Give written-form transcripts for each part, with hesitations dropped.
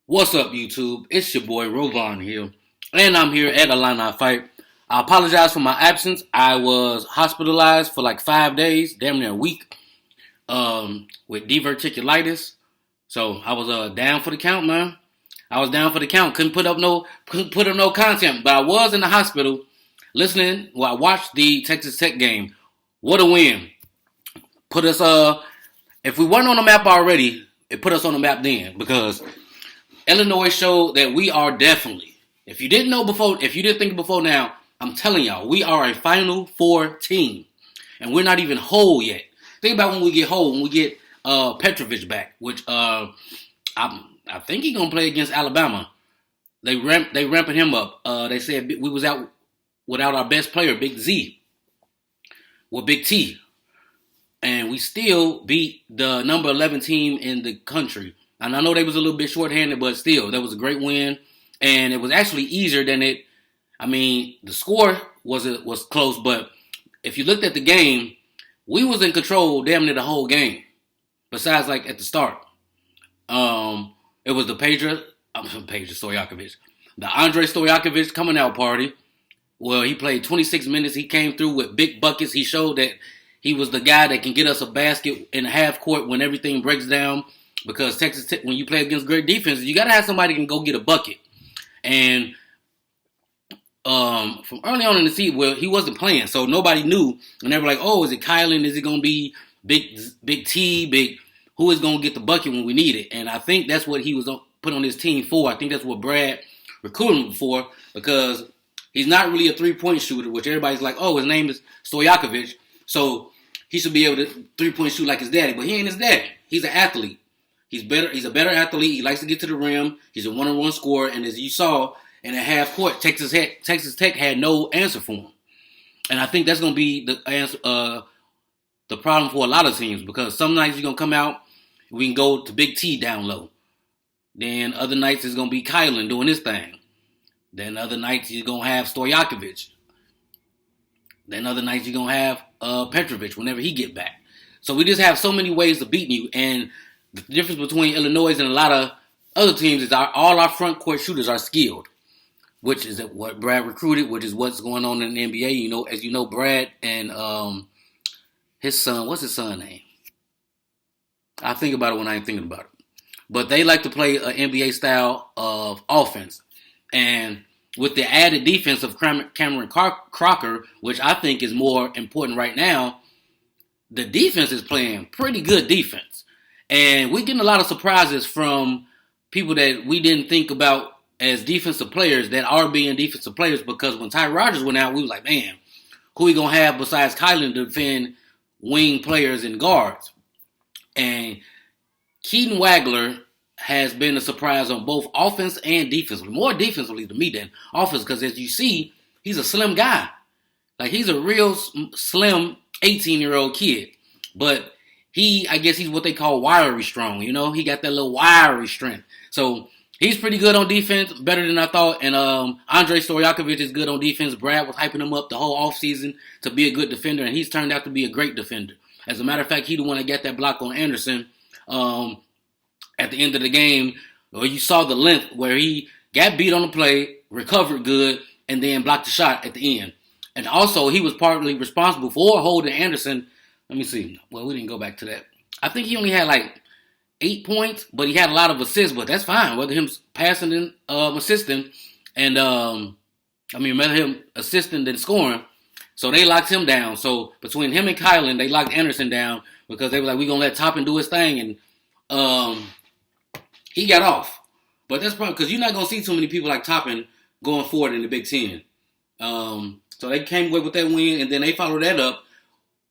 What's up, YouTube? It's your boy Rovon here, and I'm here at Illini Fight. I apologize for my absence. I was hospitalized for like 5 days, damn near a week, with diverticulitis. So I was down for the count, man. I was down for the count. Couldn't put up no content, but I was in the hospital listening. Well, I watched the Texas Tech game. What a win! Put us if we weren't on the map already, it put us on the map then because Illinois showed that we are definitely, if you didn't know before, if you didn't think before now, I'm telling y'all, we are a Final Four team. And we're not even whole yet. Think about when we get whole, when we get Petrovic back, which I think he's going to play against Alabama. They ramping him up. They said we was out without our best player, Big Z, with Big T. And we still beat the number 11 team in the country. And I know they was a little bit shorthanded, but still, that was a great win. And it was actually easier than it. I mean, the score was close, but if you looked at the game, we was in control damn near the whole game. Besides, like at the start, it was the Pedro Stojakovic, the Andre Stojakovic coming out party. Well, he played 26 minutes. He came through with big buckets. He showed that he was the guy that can get us a basket in the half court when everything breaks down. Because Texas Tech, when you play against great defenses, you got to have somebody who can go get a bucket. And from early on in the season, well, he wasn't playing, so nobody knew. And they were like, oh, is it Kylan? Is it going to be Big T? Who is going to get the bucket when we need it? And I think that's what he was put on his team for. I think that's what Brad recruited him for because he's not really a three-point shooter, which everybody's like, oh, his name is Stojakovic, so he should be able to three-point shoot like his daddy. But he ain't his daddy. He's an athlete. He's better. He's a better athlete. He likes to get to the rim. He's a one-on-one scorer. And as you saw in the half court, Texas Tech had no answer for him. And I think that's going to be the answer, the problem for a lot of teams because some nights you're going to come out, we can go to Big T down low. Then other nights it's going to be Kylan doing his thing. Then other nights you're going to have Stojakovic. Then other nights you're going to have Petrovic whenever he get back. So we just have so many ways of beating you. And the difference between Illinois and a lot of other teams is all our front court shooters are skilled, which is what Brad recruited, which is what's going on in the NBA. You know, as you know, Brad and his son, what's his son's name? I think about it when I ain't thinking about it. But they like to play an NBA style of offense. And with the added defense of Cameron Crocker, which I think is more important right now, the defense is playing pretty good defense. And we're getting a lot of surprises from people that we didn't think about as defensive players that are being defensive players because when Ty Rodgers went out, we was like, man, who we going to have besides Kylan to defend wing players and guards? And Keaton Wagler has been a surprise on both offense and defensively. More defensively to me than offense because as you see, he's a slim guy. Like he's a real slim 18-year-old kid. But I guess he's what they call wiry strong, you know? He got that little wiry strength. So he's pretty good on defense, better than I thought. And Andre Stojakovic is good on defense. Brad was hyping him up the whole offseason to be a good defender, and he's turned out to be a great defender. As a matter of fact, he the one that got that block on Anderson at the end of the game, where you saw the length where he got beat on the play, recovered good, and then blocked the shot at the end. And also, he was partly responsible for holding Anderson. Let me see. Well, we didn't go back to that. I think he only had like 8 points, but he had a lot of assists, but that's fine. Whether him passing and assisting, and whether him assisting and scoring. So they locked him down. So between him and Kylan, they locked Anderson down because they were like, we're going to let Toppin do his thing. And he got off. But that's probably because you're not going to see too many people like Toppin going forward in the Big Ten. So they came away with that win, and then they followed that up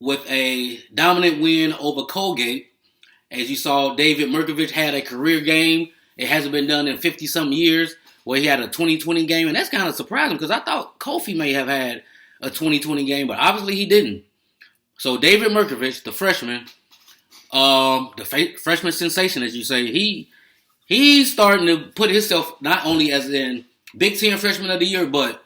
with a dominant win over Colgate. As you saw, David Merkovich had a career game. It hasn't been done in 50-something years where he had a 2020 game. And that's kind of surprising because I thought Kofi may have had a 2020 game, but obviously he didn't. So David Merkovich, the freshman, freshman sensation, as you say, he's starting to put himself not only as in Big Ten Freshman of the Year, but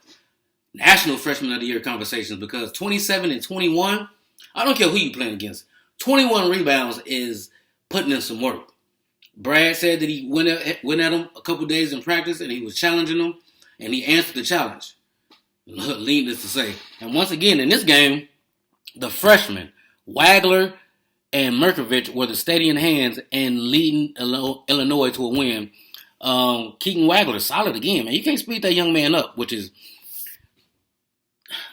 National Freshman of the Year conversations because 27 and 21, I don't care who you're playing against. 21 rebounds is putting in some work. Brad said that he went at him a couple days in practice and he was challenging him, and he answered the challenge. Needless to say. And once again, in this game, the freshmen, Wagler and Merkovich, were the steady in hands and leading Illinois to a win. Keaton Wagler, solid again, man. You can't speed that young man up, which is...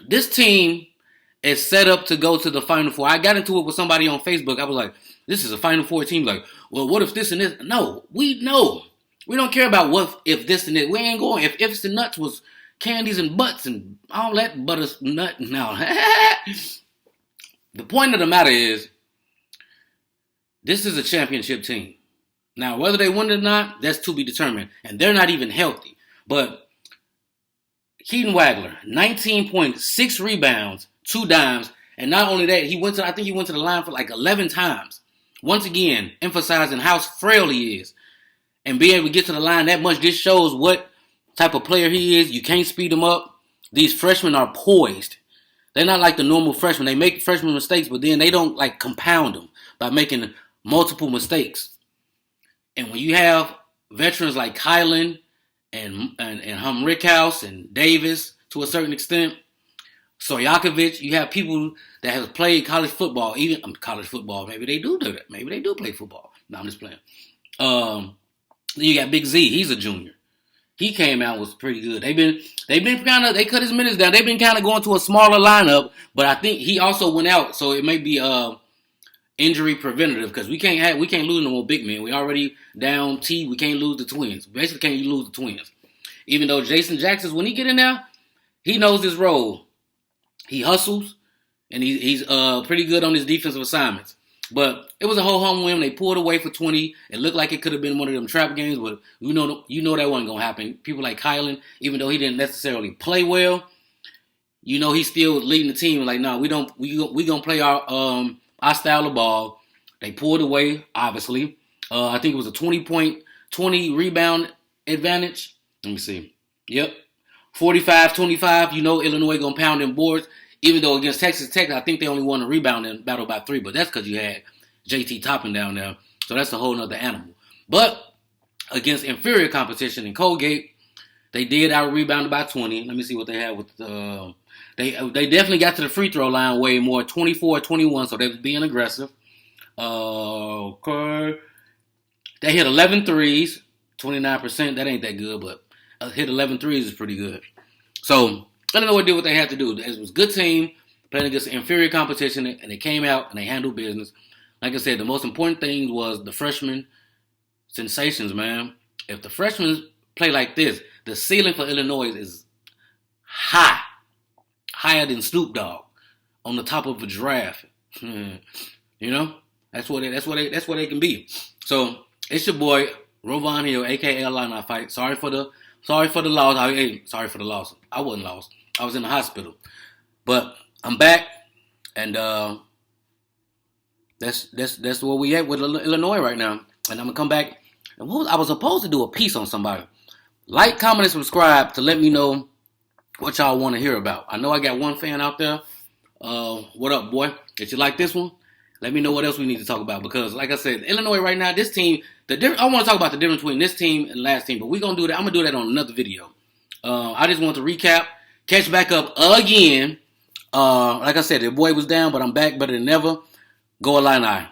This team is set up to go to the Final Four. I got into it with somebody on Facebook. I was like, this is a Final Four team. Like, well, what if this and this? No, we know. We don't care about what if this and this. We ain't going. If ifs and nuts was candies and butts and all that butters nut. No. The point of the matter is, this is a championship team. Now, whether they win it or not, that's to be determined. And they're not even healthy. But Keaton Wagler, 19 points, 6 rebounds, 2 dimes. And not only that, I think he went to the line for like 11 times. Once again, emphasizing how frail he is. And being able to get to the line that much, this shows what type of player he is. You can't speed him up. These freshmen are poised. They're not like the normal freshmen. They make freshman mistakes, but then they don't like compound them by making multiple mistakes. And when you have veterans like Kylan and Rickhouse and Davis to a certain extent, Stojakovic, you have people that have played college football, even college football. Maybe they do that. Maybe they do play football. No, I'm just playing. Then you got Big Z. He's a junior. He came out, was pretty good. They've been kind of, they cut his minutes down. They've been kind of going to a smaller lineup, but I think he also went out, so it may be injury preventative because we can't lose no more big men. We already down T. We can't lose the twins. Basically, can't lose the twins. Even though Jason Jackson, when he get in there, he knows his role. He hustles, and he's pretty good on his defensive assignments. But it was a ho-hum win. They pulled away for 20. It looked like it could have been one of them trap games, but you know that wasn't going to happen. People like Kylan, even though he didn't necessarily play well, you know he's still leading the team. Like, no, we going to play our style of ball. They pulled away, obviously. I think it was a 20 rebound advantage. Let me see. Yep. 45-25. You know Illinois going to pound them boards. Even though against Texas Tech, I think they only won a rebound and battle by 3, but that's because you had JT Toppin down there. So that's a whole nother animal. But against inferior competition in Colgate, they did out-rebounded by 20. Let me see what they had with they definitely got to the free throw line way more, 24-21, so they was being aggressive. Okay. They hit 11 threes, 29%. That ain't that good, but hit 11 threes is pretty good. So Illinois did what they had to do. It was a good team playing against inferior competition, and they came out and they handled business. Like I said, the most important thing was the freshman sensations, man. If the freshmen play like this, the ceiling for Illinois is higher than Snoop Dogg on the top of a giraffe. You know, that's what they can be. So it's your boy Rovon Hill, aka Illini Fight. Sorry for the loss. Sorry for the loss. I wasn't lost. I was in the hospital. But I'm back, and that's where we at with Illinois right now. And I'm going to come back. And I was supposed to do a piece on somebody. Like, comment, and subscribe to let me know what y'all want to hear about. I know I got one fan out there. What up, boy? If you like this one, let me know what else we need to talk about. Because, like I said, Illinois right now, this team, I want to talk about the difference between this team and last team. But we're going to do that. I'm going to do that on another video. I just want to recap. Catch back up again. Like I said, the boy was down, but I'm back better than ever. Go Illini.